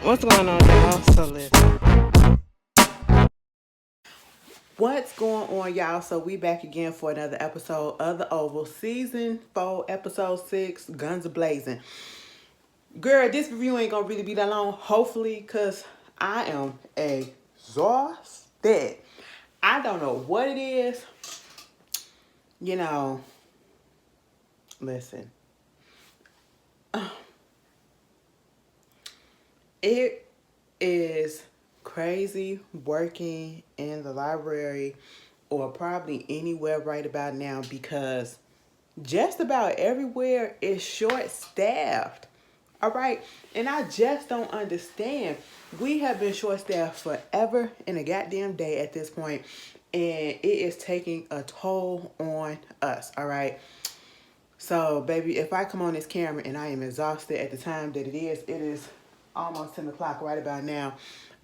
What's going on, y'all? So listen. What's going on, y'all? So we back again for another episode of The Oval, Season 4, Episode 6, Guns A-Blazing. Girl, this review ain't gonna really be that long, hopefully, because I am exhausted. I don't know what it is. You know, listen. It is crazy working in the library or probably anywhere right about now because just about everywhere is short staffed. All right. And I just don't understand. We have been short staffed forever in a goddamn day at this point, and it is taking a toll on us. All right. So, baby, if I come on this camera and I am exhausted at the time that it is almost 10 o'clock right about now.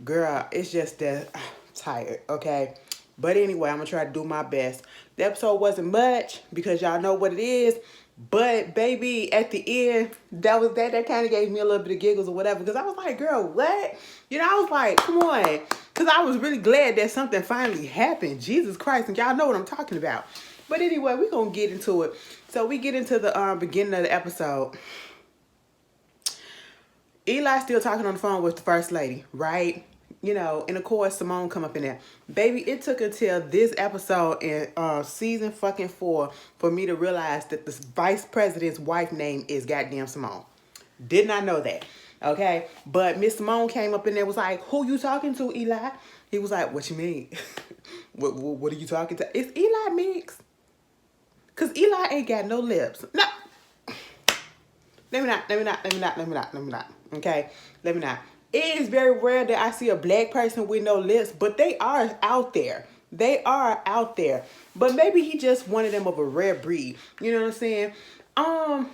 Girl, it's just that I'm tired, okay? But anyway, I'm going to try to do my best. The episode wasn't much because y'all know what it is. But, baby, at the end, that kind of gave me a little bit of giggles or whatever. Because I was like, girl, what? You know, I was like, come on. Because I was really glad that something finally happened. Jesus Christ. And y'all know what I'm talking about. But anyway, we're going to get into it. So we get into the beginning of the episode. Eli's still talking on the phone with the first lady, right? You know, and of course, Simone come up in there. Baby, it took until this episode in season fucking 4 for me to realize that the vice president's wife name is goddamn Simone. Did not know that, okay? But Miss Simone came up in there was like, who you talking to, Eli? He was like, what you mean? what are you talking to? Is Eli mixed? Because Eli ain't got no lips. No. Let me not. Okay? Let me not. It is very rare that I see a black person with no lips, but they are out there. They are out there. But maybe he just one of them of a rare breed. You know what I'm saying? To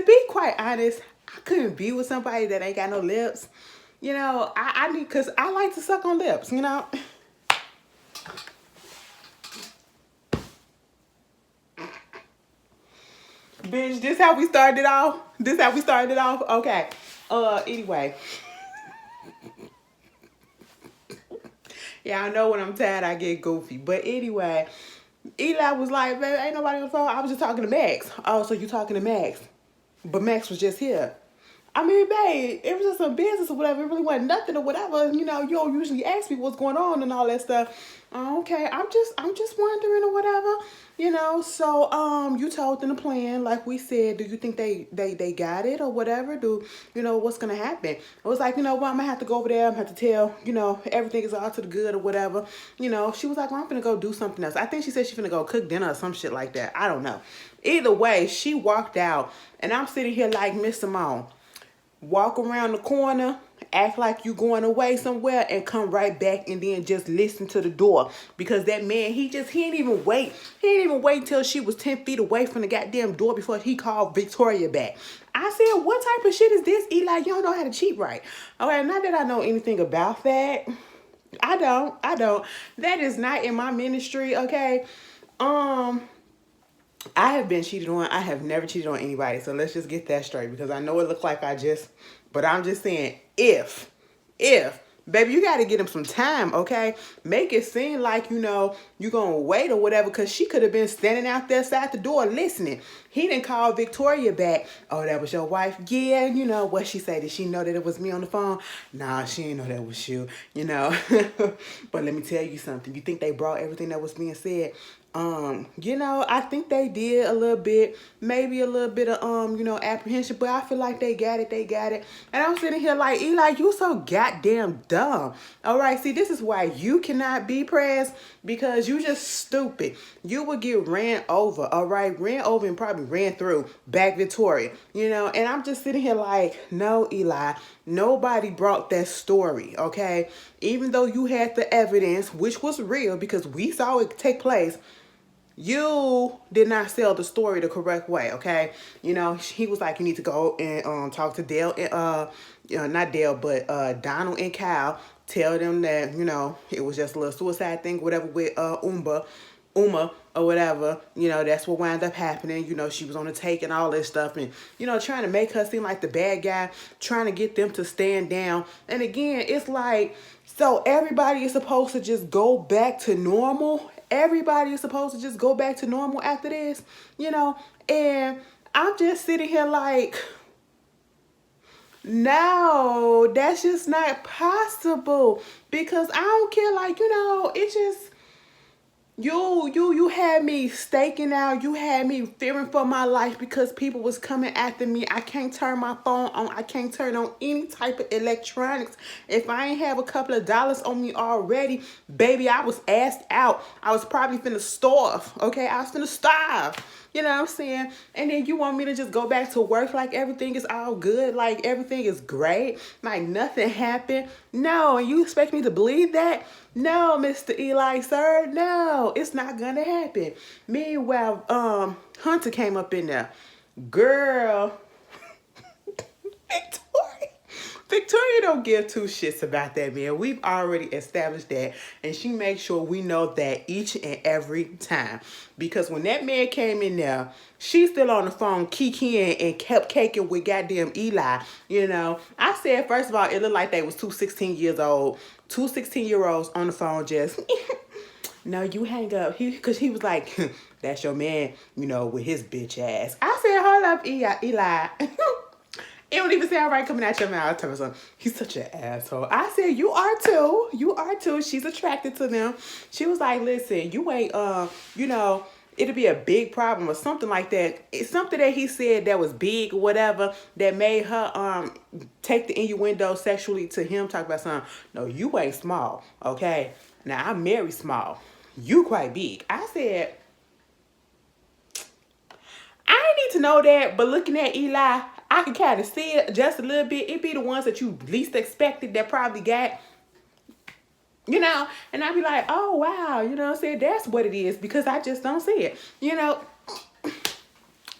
be quite honest, I couldn't be with somebody that ain't got no lips. You know, I need, because I like to suck on lips, you know? Bitch, this how we started off? This how we started off? Okay. Anyway. Yeah, I know when I'm tired I get goofy. But anyway, Eli was like, baby, ain't nobody on the phone. I was just talking to Max. Oh, so you talking to Max. But Max was just here. I mean, babe, it was just some business or whatever. It really wasn't nothing or whatever. You know, you don't usually ask me what's going on and all that stuff. Okay, I'm just wondering or whatever. You know, so you told them the plan, like we said. Do you think they got it or whatever? Do you know what's gonna happen? I was like, you know what, I'm gonna have to go over there. I'm gonna have to tell, you know, everything is all to the good or whatever. You know, she was like, well, I'm gonna go do something else. I think she said she's gonna go cook dinner or some shit like that. I don't know. Either way, she walked out, and I'm sitting here like Miss Simone. Walk around the corner, act like you going away somewhere, and come right back and then just listen to the door. Because that man, he didn't even wait. He didn't even wait until she was 10 feet away from the goddamn door before he called Victoria back. I said, what type of shit is this, Eli? You don't know how to cheat right. Okay, not that I know anything about that. I don't. That is not in my ministry, okay? I have been cheated on. I have never cheated on anybody. So let's just get that straight, because I know it looks like but I'm just saying, if, baby, you got to get him some time, okay? Make it seem like, you know, you going to wait or whatever, because she could have been standing out there outside the door listening. He didn't call Victoria back. Oh, that was your wife? Yeah, you know, what she say? Did she know that it was me on the phone? Nah, she didn't know that was you, you know. But let me tell you something. You think they brought everything that was being said? You know, I think they did a little bit, maybe a little bit of, you know, apprehension, but I feel like they got it. And I'm sitting here like, Eli, you so goddamn dumb. All right, see, this is why you cannot be pressed, because you just stupid. You would get ran over, all right? Ran over and probably ran through back Victoria, you know? And I'm just sitting here like, no, Eli, nobody brought that story, okay? Even though you had the evidence, which was real because we saw it take place, you did not sell the story the correct way, okay? You know, he was like, you need to go and talk to Dale, not Dale, but Donald and Kyle. Tell them that, you know, it was just a little suicide thing, whatever, with Uma, or whatever. You know, that's what wound up happening. You know, she was on the take and all this stuff, and, you know, trying to make her seem like the bad guy, trying to get them to stand down. And again, it's like, so everybody is supposed to just go back to normal. Everybody is supposed to just go back to normal after this, you know? And I'm just sitting here like, no, that's just not possible. Because I don't care, like, you know, it just, you had me staking out. You had me fearing for my life because people was coming after me. I can't turn my phone on. I can't turn on any type of electronics. If I ain't have a couple of dollars on me already, baby, I was assed out. I was probably finna starve, okay? I was finna starve. You know what I'm saying? And then you want me to just go back to work like everything is all good, like everything is great, like nothing happened? No, and you expect me to believe that? No, Mr. Eli, sir, no, it's not gonna happen. Meanwhile, Hunter came up in there. Girl, Victoria don't give two shits about that man. We've already established that. And she makes sure we know that each and every time. Because when that man came in there, she's still on the phone kikiing and kept caking with goddamn Eli. You know, I said, first of all, it looked like they was two 16-year-olds on the phone just... No, you hang up. Because he was like, that's your man, you know, with his bitch ass. I said, hold up, Eli. It don't even sound right coming out your mouth. Tell me something. He's such an asshole. I said, you are too. You are too. She's attracted to them. She was like, listen, you ain't, you know, it'll be a big problem or something like that. It's something that he said that was big or whatever that made her take the innuendo sexually to him. Talk about something. No, you ain't small, okay? Now, I'm very small. You quite big. I said, I need to know that, but looking at Eli, I can kind of see it just a little bit. It be the ones that you least expected that probably got, you know, and I'd be like, oh, wow, you know what I'm saying? That's what it is because I just don't see it, you know.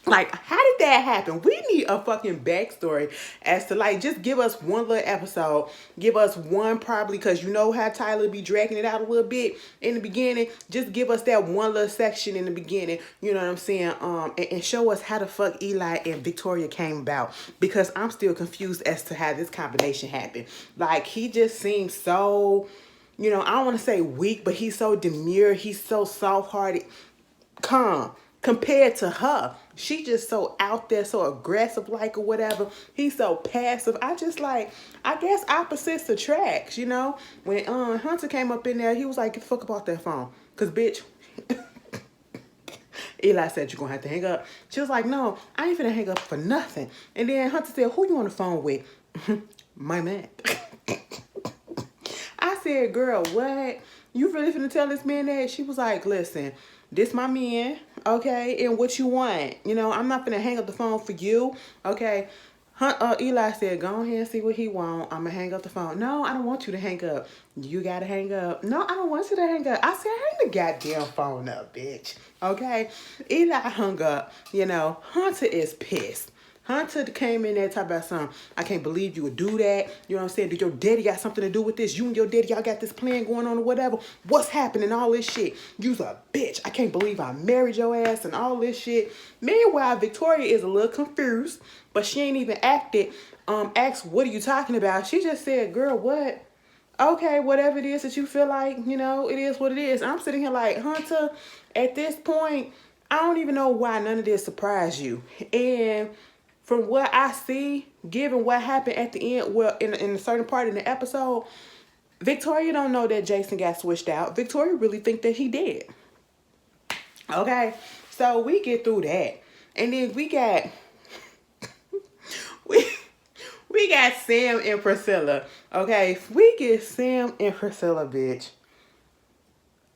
Like, how did that happen? We need a fucking backstory as to, like, just give us one little episode. Give us one probably, because you know how Tyler be dragging it out a little bit in the beginning. Just give us that one little section in the beginning, you know what I'm saying? And show us how the fuck Eli and Victoria came about. Because I'm still confused as to how this combination happened. Like, he just seems so, you know, I don't want to say weak, but he's so demure. He's so soft-hearted, calm. Compared to her, she just so out there, so aggressive, like, or whatever. He's so passive. I just like, I guess opposites attract, you know. When Hunter came up in there, he was like, get the fuck about that phone. Because, bitch, Eli said, you're going to have to hang up. She was like, no, I ain't finna hang up for nothing. And then Hunter said, who you on the phone with? My man. I said, girl, what? You really finna tell this man that? She was like, listen, this my man, okay, and what you want? You know, I'm not finna hang up the phone for you, okay? Eli said, go ahead and see what he want. I'm gonna hang up the phone. No, I don't want you to hang up. You gotta hang up. No, I don't want you to hang up. I said, hang the goddamn phone up, bitch, okay? Eli hung up, you know. Hunter is pissed. Hunter came in there talking about something. I can't believe you would do that. You know what I'm saying? Did your daddy got something to do with this? You and your daddy, y'all got this plan going on or whatever. What's happening? All this shit. You's a bitch. I can't believe I married your ass and all this shit. Meanwhile, Victoria is a little confused, but she ain't even asked, what are you talking about? She just said, girl, what? Okay, whatever it is that you feel like, you know, it is what it is. I'm sitting here like, Hunter, at this point, I don't even know why none of this surprised you. And from what I see, given what happened at the end, well, in a certain part in the episode, Victoria don't know that Jason got switched out. Victoria really think that he did. Okay? So we get through that. And then we got we got Sam and Priscilla. Okay? We get Sam and Priscilla, bitch.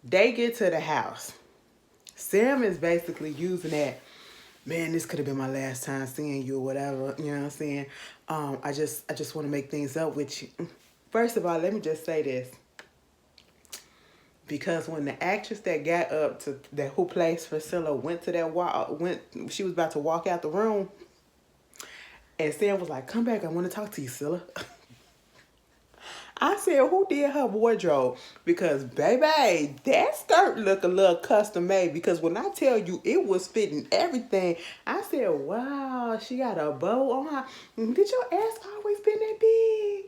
They get to the house. Sam is basically using that, man, this could have been my last time seeing you or whatever. You know what I'm saying? I just want to make things up with you. First of all, let me just say this. Because when the actress that got up to that who plays Priscilla went to that she was about to walk out the room, and Sam was like, "Come back, I want to talk to you, Priscilla." I said, who did her wardrobe? Because, baby, that skirt look a little custom made. Because when I tell you it was fitting everything, I said, wow, she got a bow on her. Did your ass always been that big?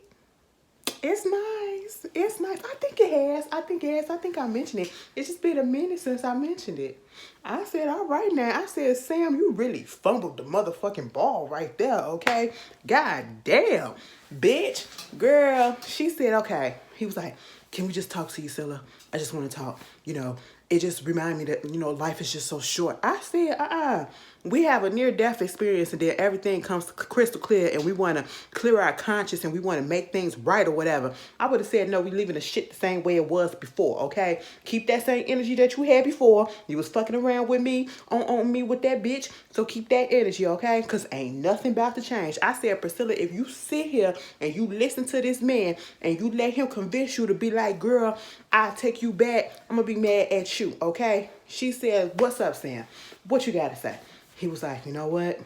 It's nice. It's nice. I think it has. I think it has. I think I mentioned it. It's just been a minute since I mentioned it. I said, all right now. I said, Sam, you really fumbled the motherfucking ball right there, okay? God damn. Bitch. Girl. She said, okay. He was like, can we just talk to you, Priscilla? I just want to talk. You know, it just reminded me that, you know, life is just so short. I said, we have a near-death experience and then everything comes crystal clear and we want to clear our conscience and we want to make things right or whatever. I would have said, no, we leaving the shit the same way it was before, okay? Keep that same energy that you had before. You was fucking around with me, on me with that bitch. So keep that energy, okay? Because ain't nothing about to change. I said, Priscilla, if you sit here and you listen to this man and you let him convince you to be like, girl, I'll take you back, I'm going to be mad at you, okay? She said, what's up, Sam? What you got to say? He was like, you know what?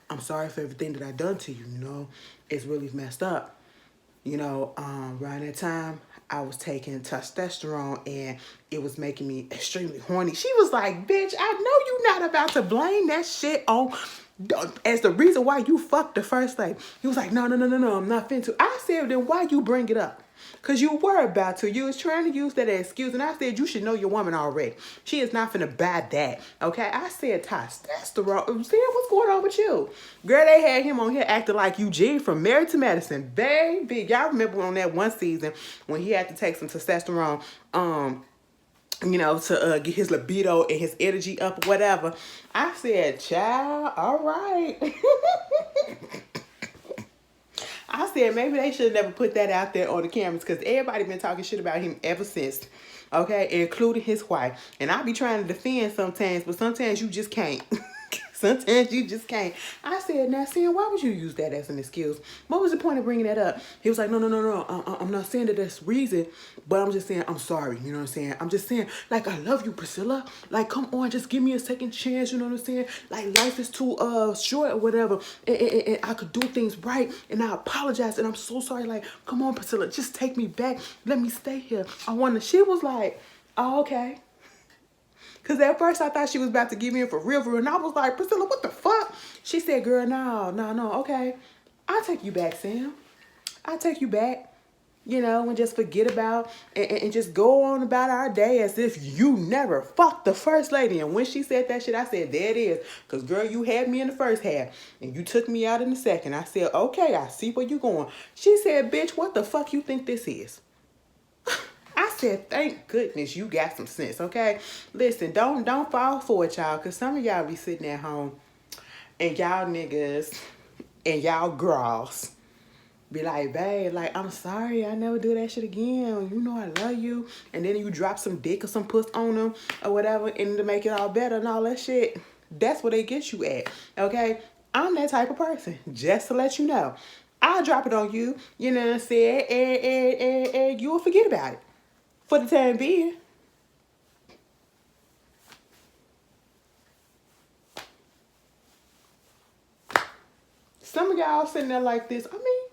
I'm sorry for everything that I done to you, you know? It's really messed up. You know, around that time, I was taking testosterone and it was making me extremely horny. She was like, bitch, I know you not about to blame that shit on as the reason why you fucked the first lady. He was like, no, I'm not finna. I said, then why you bring it up? Because you were about to. You was trying to use that as excuse. And I said, you should know your woman already. She is not finna buy that. Okay? I said, testosterone. Sam, what's going on with you? Girl, they had him on here acting like Eugene from Married to Medicine. Baby. Y'all remember on that one season when he had to take some testosterone, you know, to get his libido and his energy up or whatever. I said, child, all right. I said maybe they should have never put that out there on the cameras because everybody been talking shit about him ever since. Okay, including his wife. And I be trying to defend sometimes, but sometimes you just can't. Sometimes you just can't. I said, now, Sam, why would you use that as an excuse? What was the point of bringing that up? He was like, no. I'm not saying that that's reason, but I'm just saying I'm sorry. You know what I'm saying? I'm just saying, like, I love you, Priscilla. Like, come on, just give me a second chance. You know what I'm saying? Like, life is too short or whatever. And I could do things right. And I apologize. And I'm so sorry. Like, come on, Priscilla, just take me back. Let me stay here. She was like, oh, okay. Because at first I thought she was about to give in for real. And I was like, Priscilla, what the fuck? She said, girl, no, okay. I'll take you back, Sam. I'll take you back. You know, and just forget about and just go on about our day as if you never fucked the first lady. And when she said that shit, I said, there it is. Because, girl, you had me in the first half. And you took me out in the second. I said, okay, I see where you going. She said, bitch, what the fuck you think this is? I said, thank goodness you got some sense, okay? Listen, don't fall for it, y'all, because some of y'all be sitting at home and y'all niggas and y'all girls be like, babe, like, I'm sorry, I never do that shit again. You know I love you. And then you drop some dick or some puss on them or whatever and to make it all better and all that shit. That's where they get you at, okay? I'm that type of person, just to let you know. I'll drop it on you, you know what I'm saying, and you'll forget about it. For the time being. Some of y'all sitting there like this. I mean,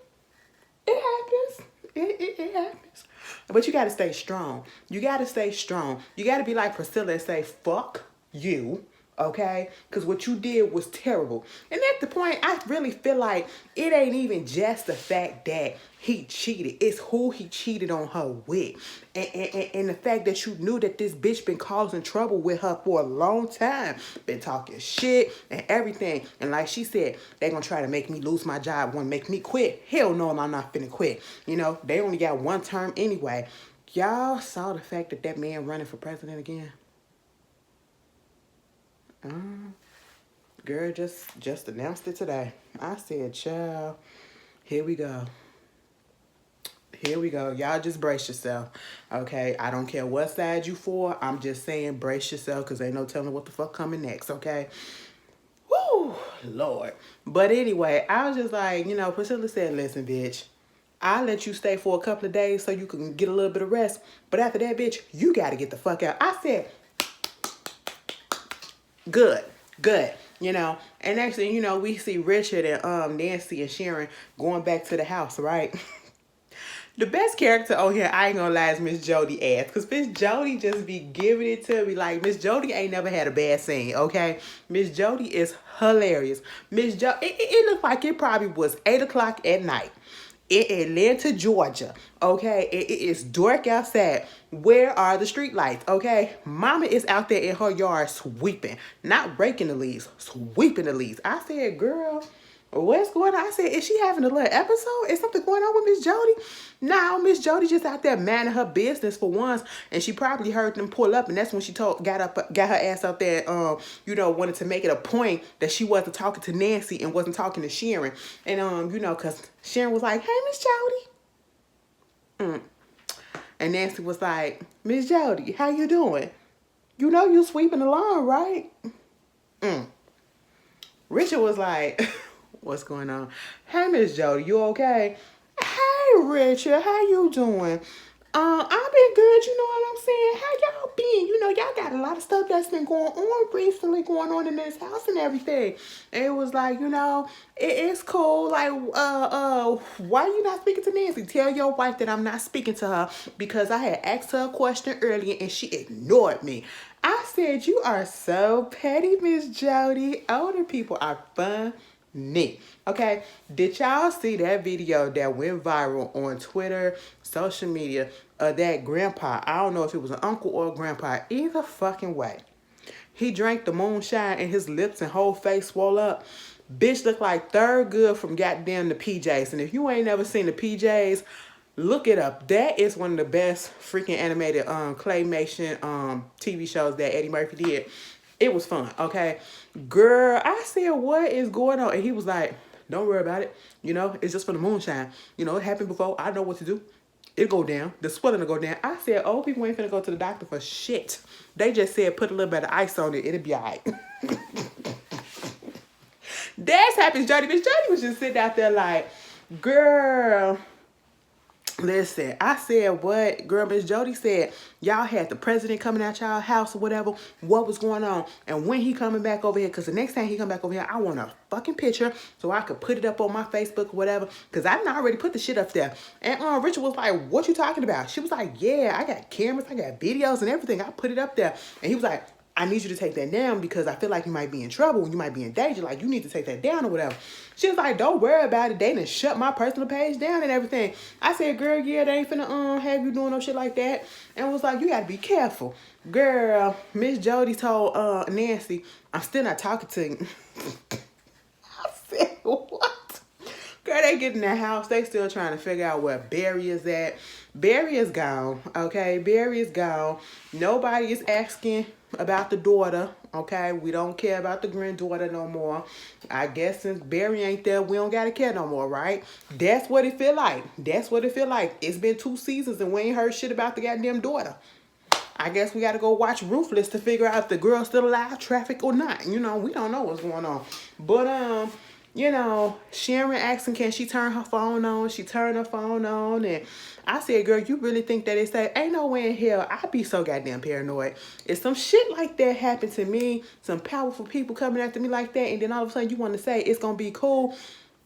it happens. It happens. But you got to stay strong. You got to stay strong. You got to be like Priscilla and say, fuck you. Okay? Because what you did was terrible. And at the point, I really feel like it ain't even just the fact that he cheated. It's who he cheated on her with. And the fact that you knew that this bitch been causing trouble with her for a long time. Been talking shit and everything. And like she said, they gonna try to make me lose my job. Want to make me quit. Hell no, I'm not finna quit. You know, they only got one term anyway. Y'all saw the fact that that man running for president again? Girl just announced it today. I said, child, here we go. Here we go. Y'all just brace yourself. Okay? I don't care what side you for. I'm just saying brace yourself because ain't no telling what the fuck coming next. Okay? Woo! Lord. But anyway, I was just like, you know, Priscilla said, listen, bitch. I'll let you stay for a couple of days so you can get a little bit of rest. But after that, bitch, you got to get the fuck out. I said, good. You know, and next thing you know, we see Richard and Nancy and Sharon going back to the house, right? The best character on here, I ain't gonna lie, is Miss Jody ass. Cause Miss Jody just be giving it to me. Like, Miss Jody ain't never had a bad scene, okay? Miss Jody is hilarious. Miss Jody, it looked like it probably was 8 o'clock at night in Atlanta, Georgia. Okay, it is dark outside. Where are the street lights? Okay, Mama is out there in her yard sweeping, not raking the leaves, sweeping the leaves. I said, girl, what's going on? I said, is she having a little episode? Is something going on with Miss Jody? No, Miss Jody just out there minding her business for once, and she probably heard them pull up, and that's when she got her ass up there, wanted to make it a point that she wasn't talking to Nancy and wasn't talking to Sharon, and cause Sharon was like, hey, Miss Jody, and Nancy was like, Miss Jody, how you doing? You know you sweeping the lawn, right? Richard was like, what's going on? Hey, Miss Jody, you okay? Hey, Richard, how you doing? I've been good, you know what I'm saying? How y'all been? You know, y'all got a lot of stuff that's been going on recently, going on in this house and everything. And it was like, it's cool. Like, why you not speaking to Nancy? Tell your wife that I'm not speaking to her because I had asked her a question earlier and she ignored me. I said, you are so petty, Miss Jody. Older people are funny. Okay, did y'all see that video that went viral on Twitter, social media, of that grandpa? I don't know if it was an uncle or a grandpa. Either fucking way. He drank the moonshine and his lips and whole face swole up. Bitch looked like Thurgood from goddamn the PJs. And if you ain't never seen the PJs, look it up. That is one of the best freaking animated claymation TV shows that Eddie Murphy did. It was fun, okay? Girl, I said, what is going on? And he was like, don't worry about it. It's just for the moonshine. It happened before. I know what to do. It'll go down. The swelling will go down. I said, old people ain't finna go to the doctor for shit. They just said put a little bit of ice on it. It'll be all right. That's happens, Jody. Miss Jody was just sitting out there like, girl, listen, I said, what? Girl, Miss Jody said, y'all had the president coming out y'all house or whatever. What was going on? And when he coming back over here, because the next time he come back over here, I want a fucking picture so I could put it up on my Facebook or whatever. Because I done already put the shit up there. And Richard was like, what you talking about? She was like, yeah, I got cameras, I got videos and everything. I put it up there. And he was like, I need you to take that down because I feel like you might be in trouble. You might be in danger. Like, you need to take that down or whatever. She was like, don't worry about it. They done shut my personal page down and everything. I said, girl, yeah, they ain't finna have you doing no shit like that. And was like, you gotta be careful. Girl, Miss Jody told Nancy, I'm still not talking to you. I said, what? Girl, they get in the house. They still trying to figure out where Barry is at. Barry is gone, okay? Barry is gone. Nobody is asking about the daughter, okay? We don't care about the granddaughter no more. I guess since Barry ain't there, we don't gotta care no more, right? That's what it feel like. That's what it feel like. It's been 2 seasons and we ain't heard shit about the goddamn daughter. I guess we gotta go watch Ruthless to figure out if the girl's still alive, traffic or not. We don't know what's going on. But, Sharon asking, can she turn her phone on? She turned her phone on. And I said, girl, you really think that it's safe? Ain't no way in hell I'd be so goddamn paranoid. If some shit like that happened to me, some powerful people coming after me like that, and then all of a sudden you want to say it's going to be cool.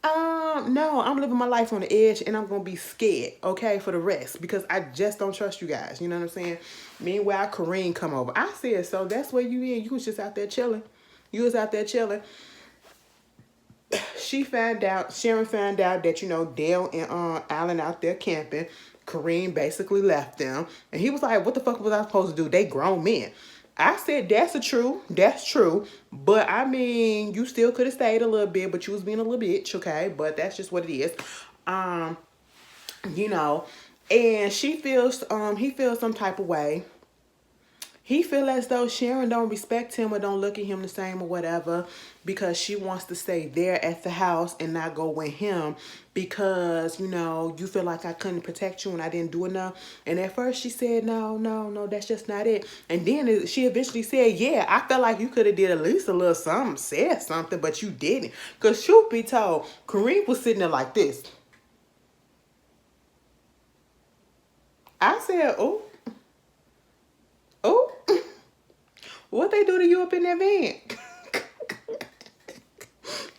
No, I'm living my life on the edge and I'm going to be scared, okay, for the rest. Because I just don't trust you guys. You know what I'm saying? Meanwhile, Kareem come over. I said, so that's where you in. You was just out there chilling. You was out there chilling. Sharon found out that, Dale and Alan out there camping. Kareem basically left them. And he was like, what the fuck was I supposed to do? They grown men. I said, that's true. But, you still could have stayed a little bit, but you was being a little bitch, okay? But that's just what it is. And he feels some type of way. He feel as though Sharon don't respect him or don't look at him the same or whatever because she wants to stay there at the house and not go with him because, you feel like I couldn't protect you and I didn't do enough. And at first she said, no, that's just not it. And then she eventually said, yeah, I felt like you could have did at least a little something, said something, but you didn't. Because truth be told, Kareem was sitting there like this. I said, oh. What they do to you up in that van?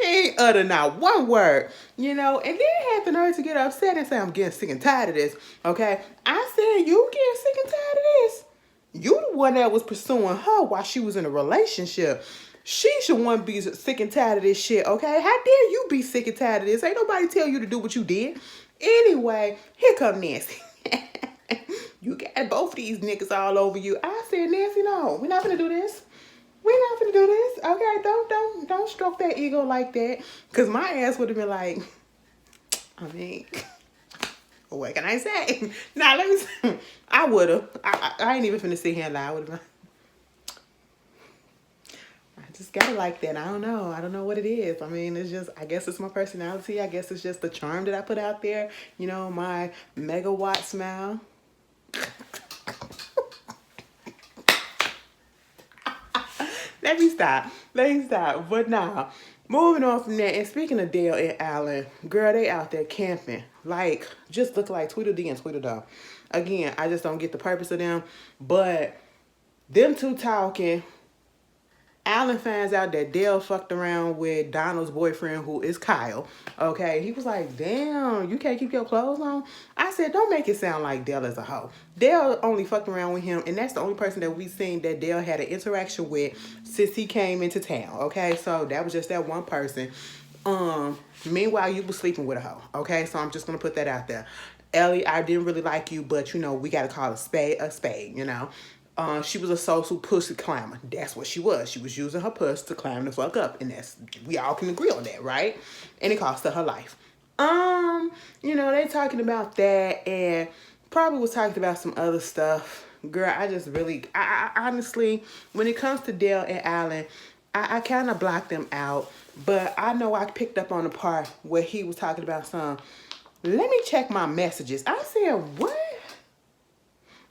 And ain't utter not one word, you know, and then had the nerve to get upset and say, I'm getting sick and tired of this, okay? I said, you getting sick and tired of this? You the one that was pursuing her while she was in a relationship. She should want to be sick and tired of this shit, okay? How dare you be sick and tired of this? Ain't nobody tell you to do what you did. Anyway, here come Nancy. You got both of these niggas all over you. I said, Nancy, no, we're not gonna do this. We're not gonna do this. Okay, don't stroke that ego like that. Cause my ass would have been like, I mean, what can I say? Nah, let me say, I would have. I ain't even finna sit here and lie. I would have been, I just got it like that. I don't know. I don't know what it is. I mean, it's just, I guess it's my personality. I guess it's just the charm that I put out there. You know, my megawatt smile. Let me stop. But now, moving on from that, and speaking of Dale and Alan, girl, they out there camping. Like, just look like Tweedledee and Tweedledum. Again, I just don't get the purpose of them. But them two talking, Alan finds out that Dale fucked around with Donald's boyfriend, who is Kyle. Okay, he was like, damn, you can't keep your clothes on? I said, don't make it sound like Dale is a hoe. Dale only fucked around with him, and that's the only person that we've seen that Dale had an interaction with since he came into town. Okay, so that was just that one person. Meanwhile, you was sleeping with a hoe. Okay, so I'm just gonna put that out there. Ellie, I didn't really like you, but you know, we gotta call a spade, you know. She was a social pussy climber. That's what she was. She was using her puss to climb the fuck up. And that's, we all can agree on that, right? And it cost her life. You know, they talking about that and probably was talking about some other stuff. Girl, I just really, I honestly, when it comes to Dale and Alan, I kind of blocked them out. But I know I picked up on the part where he was talking about some, let me check my messages. I said, what?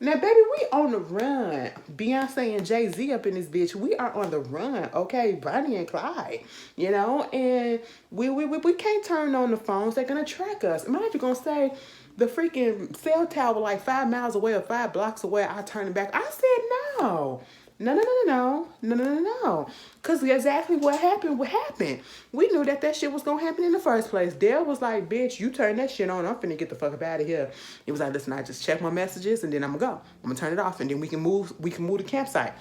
Now, baby, we on the run. Beyonce and Jay-Z up in this bitch. We are on the run, okay? Bonnie and Clyde, you know? And we can't turn on the phones. They're going to track us. Mind you, going to say the freaking cell tower like 5 miles away or 5 blocks away. I turn it back. I said no. No. Because exactly what happened. We knew that shit was going to happen in the first place. Dale was like, bitch, you turn that shit on. I'm finna get the fuck up out of here. He was like, listen, I just check my messages and then I'm going to go. I'm going to turn it off and then we can move the campsite.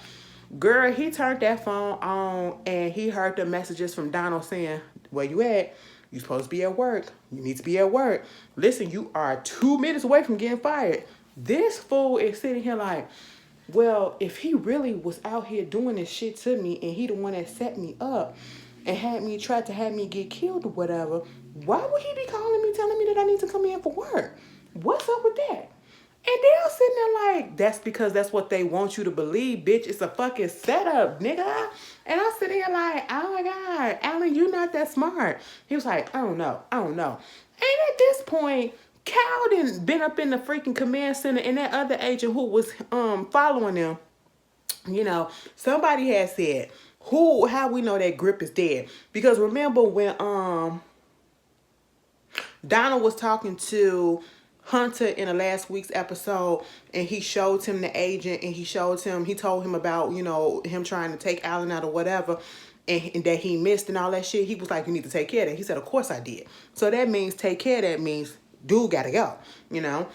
Girl, he turned that phone on and he heard the messages from Donald saying, where you at? You supposed to be at work. You need to be at work. Listen, you are 2 minutes away from getting fired. This fool is sitting here like, well, if he really was out here doing this shit to me and he the one that set me up and tried to have me get killed or whatever, why would he be calling me telling me that I need to come in for work? What's up with that? And they're sitting there like, that's because that's what they want you to believe, bitch. It's a fucking setup, nigga. And I'm sitting here like, oh my God, Alan, you're not that smart. He was like, I don't know. And at this point, Cal done been up in the freaking command center and that other agent who was following them, you know, somebody had said, how we know that Grip is dead? Because remember when Donald was talking to Hunter in the last week's episode and he showed him the agent and he told him about, you know, him trying to take Alan out or whatever and that he missed and all that shit. He was like, you need to take care of that. He said, of course I did. So that means take care of that means dude gotta go, you know.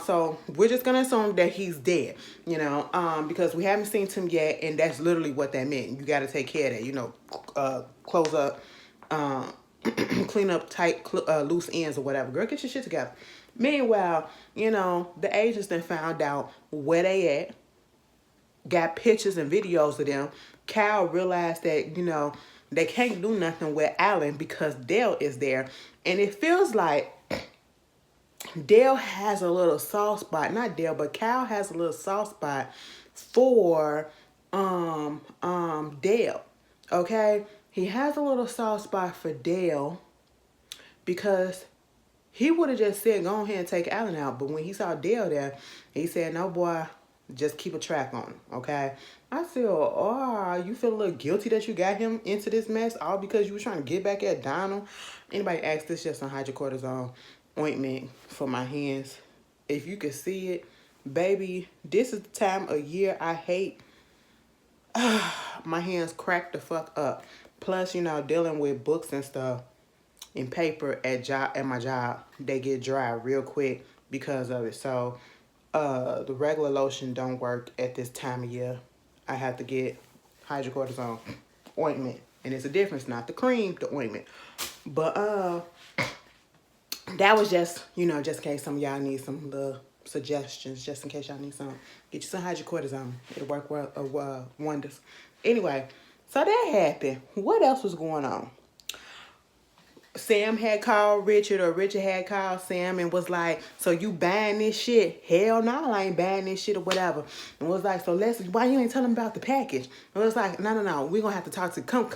So we're just gonna assume that he's dead, you know, because we haven't seen him yet, and that's literally what that meant. You gotta take care of that, you know, close up, clean up tight, loose ends or whatever. Girl, get your shit together. Meanwhile, you know, the agents then found out where they at, got pictures and videos of them. Cal realized that, you know, they can't do nothing with Alan because Dale is there, and it feels like Dale has a little soft spot, not Dale, but Cal has a little soft spot for Dale. Okay? He has a little soft spot for Dale because he would have just said, go ahead and take Alan out. But when he saw Dale there, he said, no, boy, just keep a track on him, okay? I said, oh, you feel a little guilty that you got him into this mess all because you were trying to get back at Donald? Anybody ask this just some hydrocortisone ointment for my hands. If you could see it, baby, this is the time of year I hate. My hands crack the fuck up. Plus, you know, dealing with books and stuff and paper at my job, they get dry real quick because of it. So the regular lotion don't work at this time of year. I have to get hydrocortisone ointment. And it's a difference, not the cream, the ointment. But that was just, you know, just in case some of y'all need some little suggestions, just in case y'all need some. Get you some hydrocortisone. It'll work wonders. Anyway, so that happened. What else was going on? Sam had called Richard, or Richard had called Sam and was like, so you buying this shit? Hell no, I ain't buying this shit or whatever. And was like, so Leslie, why you ain't telling about the package? And it was like, no, we're gonna have to talk to come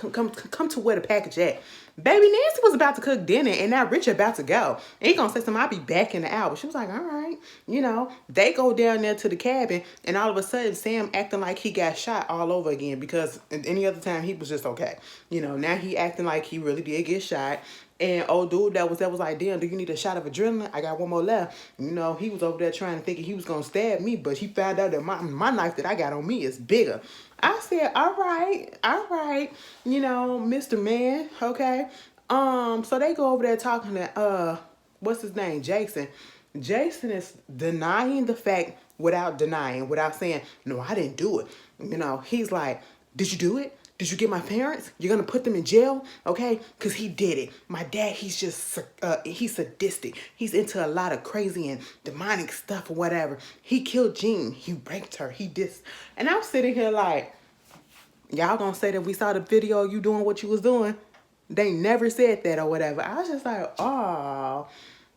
to where the package at. Baby Nancy was about to cook dinner and now Richard about to go. And he gonna say something, I'll be back in the hour. She was like, all right. You know, they go down there to the cabin and all of a sudden Sam acting like he got shot all over again, because any other time he was just okay. You know, now he acting like he really did get shot. And old dude that was like, damn, do you need a shot of adrenaline? I got one more left. You know, he was over there trying to think he was going to stab me, but he found out that my knife that I got on me is bigger. I said, all right, you know, Mr. Man, okay. So they go over there talking to, what's his name, Jason. Jason is denying the fact without saying, no, I didn't do it. You know, he's like, did you do it? Did you get my parents? You're going to put them in jail? Okay? Because he did it. My dad, he's just, he's sadistic. He's into a lot of crazy and demonic stuff or whatever. He killed Jean. He raped her. He did. And I'm sitting here like, y'all going to say that we saw the video of you doing what you was doing? They never said that or whatever. I was just like, oh,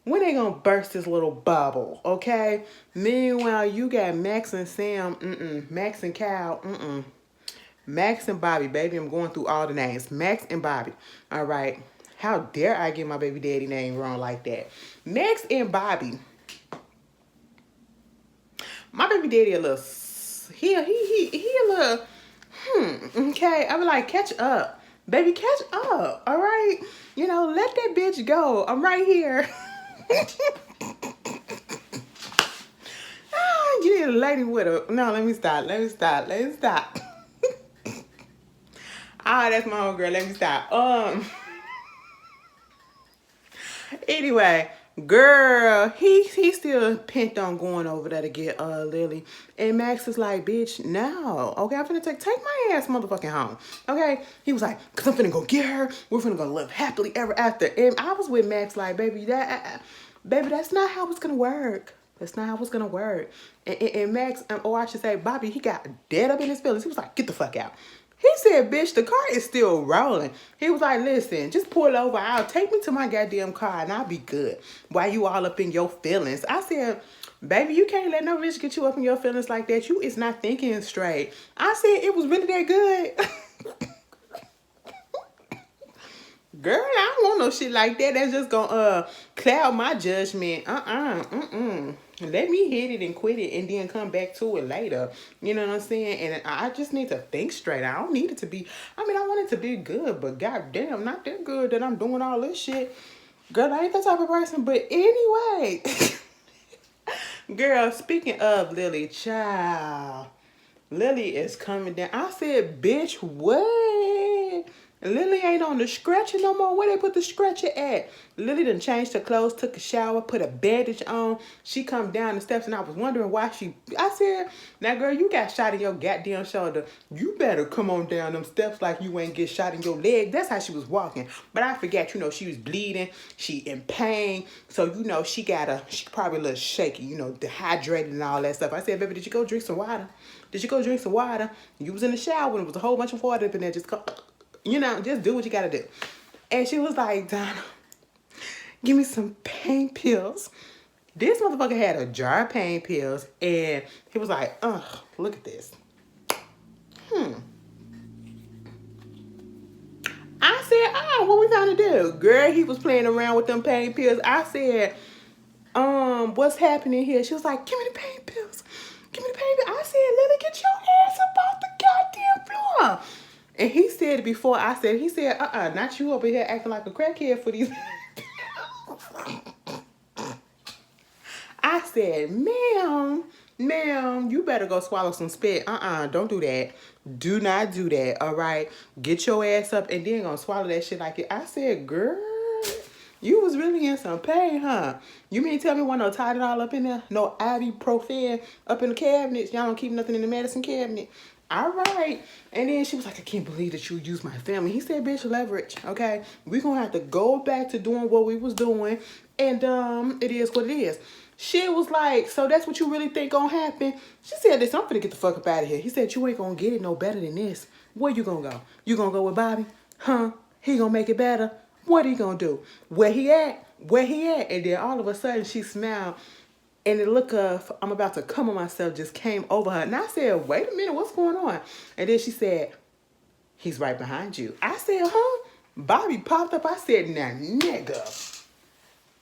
when they going to burst this little bubble? Okay? Meanwhile, you got Max and Sam. Max and Cal. Max and Bobby, baby, I'm going through all the names. Max and Bobby. All right. How dare I get my baby daddy name wrong like that? Max and Bobby. My baby daddy a little, he a little, okay. I be like, catch up. Baby, catch up. All right. You know, let that bitch go. I'm right here. You need a lady with a, no, let me stop. Ah, that's my old girl. Let me stop. Anyway, girl, he still pent on going over there to get Lily. And Max is like, bitch, no. Okay, I'm finna take my ass motherfucking home. Okay? He was like, cause I'm finna go get her. We're finna go live happily ever after. And I was with Max like, baby, that's not how it's gonna work. That's not how it's gonna work. And Max, or I should say, Bobby, he got dead up in his feelings. He was like, get the fuck out. He said, bitch, the car is still rolling. He was like, listen, just pull over. I'll take me to my goddamn car and I'll be good. Why you all up in your feelings? I said, baby, you can't let no bitch get you up in your feelings like that. You is not thinking straight. I said, it was really that good. Girl, I don't want no shit like that. That's just gonna cloud my judgment. Let me hit it and quit it and then come back to it later. You know what I'm saying? And I just need to think straight. I don't need it to be, I want it to be good, but goddamn, not that good that I'm doing all this shit. Girl, I ain't that type of person. But anyway, girl, speaking of Lily, child, Lily is coming down. I said, bitch, what? Lily ain't on the stretcher no more. Where they put the stretcher at? Lily done changed her clothes, took a shower, put a bandage on. She come down the steps and I was wondering why I said, now girl, you got shot in your goddamn shoulder. You better come on down them steps like you ain't get shot in your leg. That's how she was walking. But I forgot, you know, she was bleeding. She in pain. So, you know, she probably a little shaky, you know, dehydrated and all that stuff. I said, baby, did you go drink some water? You was in the shower and there was a whole bunch of water up in there. Just go, you know, just do what you gotta do. And she was like, Donna, give me some pain pills. This motherfucker had a jar of pain pills and he was like, look at this. I said, what we trying to do? Girl, he was playing around with them pain pills. I said, what's happening here? She was like, give me the pain pills. I said, Lily, get your ass up off the goddamn floor. And he said before he said, not you over here acting like a crackhead for these. I said, ma'am, Ma'am, you better go swallow some spit. Don't do that. Do not do that, all right? Get your ass up and then gonna swallow that shit like it. I said, girl, you was really in some pain, huh? You mean tell me one no Tylenol up in there? No ibuprofen up in the cabinets? Y'all don't keep nothing in the medicine cabinet? All right. And then she was like, I can't believe that you used my family. He said, bitch, leverage, okay? We gonna have to go back to doing what we was doing. And it is what it is. She was like, so that's what you really think gonna happen? She said, listen, I'm finna get the fuck up out of here. He said, you ain't gonna get it no better than this. Where you gonna go? You gonna go with Bobby? Huh? He gonna make it better? What he gonna do? Where he at? Where he at? And then all of a sudden she smiled. And the look of, I'm about to come on myself just came over her. And I said, wait a minute, what's going on? And then she said, he's right behind you. I said, huh? Bobby popped up. I said, now, nigga,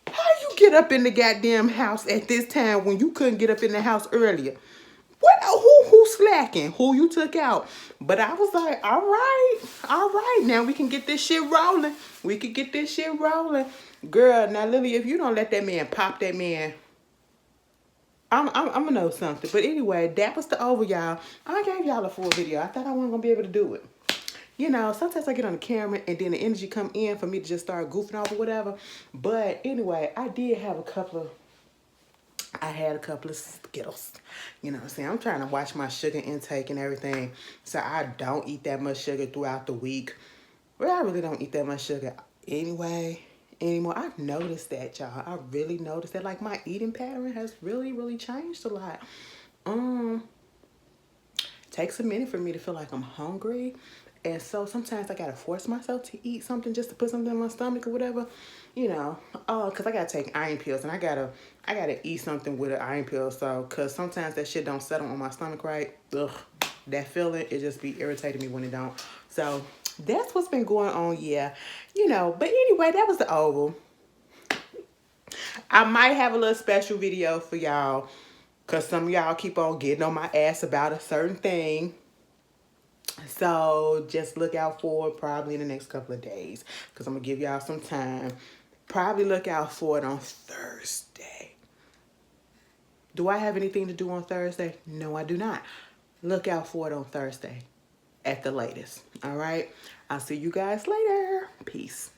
how you get up in the goddamn house at this time when you couldn't get up in the house earlier? What? Who slacking? Who you took out? But I was like, all right. Now we can get this shit rolling. We can get this shit rolling. Girl, now Lily, if you don't let that man pop that man, I'm gonna know something. But anyway, that was the over, y'all. I gave y'all a full video. I thought I wasn't gonna be able to do it. You know, sometimes I get on the camera and then the energy come in for me to just start goofing off or whatever. But anyway, I had a couple of Skittles. You know what I'm saying? I'm trying to watch my sugar intake and everything. So I don't eat that much sugar throughout the week. Well, I really don't eat that much sugar anymore. I've noticed that, y'all. I really noticed that. Like, my eating pattern has really, really changed a lot. Takes a minute for me to feel like I'm hungry. And so sometimes I gotta force myself to eat something just to put something in my stomach or whatever, you know. Cause I gotta take iron pills and I gotta eat something with an iron pill. So, cause sometimes that shit don't settle on my stomach right. Ugh, that feeling, it just be irritating me when it don't. So that's what's been going on, yeah. You know, but anyway, that was the oval. I might have a little special video for y'all, cause some of y'all keep on getting on my ass about a certain thing. So just look out for it probably in the next couple of days, because I'm going to give y'all some time. Probably look out for it on Thursday. Do I have anything to do on Thursday? No, I do not. Look out for it on Thursday at the latest. All right. I'll see you guys later. Peace.